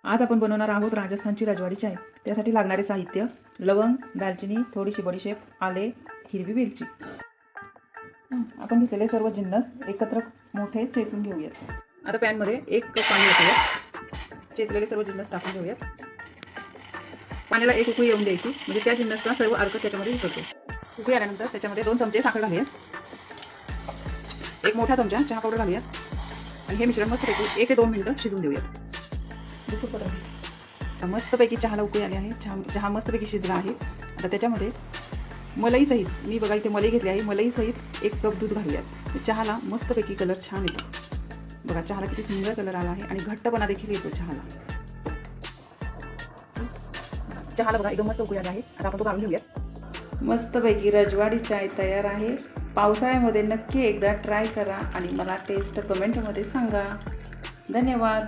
आज आपण बनवणार आहोत राजस्थानची रजवाडी चाय। त्यासाठी लागणारे साहित्य: लवंग, दालचिनी, थोडीशी बडीशेप, आले, हिरवी मिरची। आपण घेतलेले सर्व जिन्नस एकत्र मोठे चेचून घेऊयात। आता पॅन मध्ये 1 कप पाणी टाकूयात। चेचलेले सर्व जिन्नस टाकून घेऊयात। पाण्याला एक उकळी येऊन द्यायची, म्हणजे त्या जिन्नसचा सर्व अर्क त्याच्यामध्ये उतरतो। उकळी आल्यानंतर त्याच्यामध्ये 2 चमचे साखर घालूयात। 1 मोठा चमचा चहा पावडर घालूयात आणि हे मिश्रण मस्तपैकी 1 ते 2 मिनिटं शिजवून देऊयात। मस्तपैकी चहाला उकळी आली आहे। चहा मस्तपैकी शिजला आहे। आता त्याच्यामध्ये मलाई सहित, मी बघा इथे मलाई घेतली आहे, मलाई सहित 1 कप दूध घालूयात। चहाला मस्तपैकी कलर छान येतो। बघा चहाला किती सुंदर कलर आला आहे आणि घट्टपणा देखील येतो चहाला। चहाला बघा एकदम मस्त उकळी आली आहे। आता आपण तो काढून घेऊयात। मस्तपैकी रजवाडी चाय तयार आहे। पावसाळ्यामध्ये नक्की एकदा ट्राय करा आणि मला टेस्ट कमेंटमध्ये सांगा। धन्यवाद।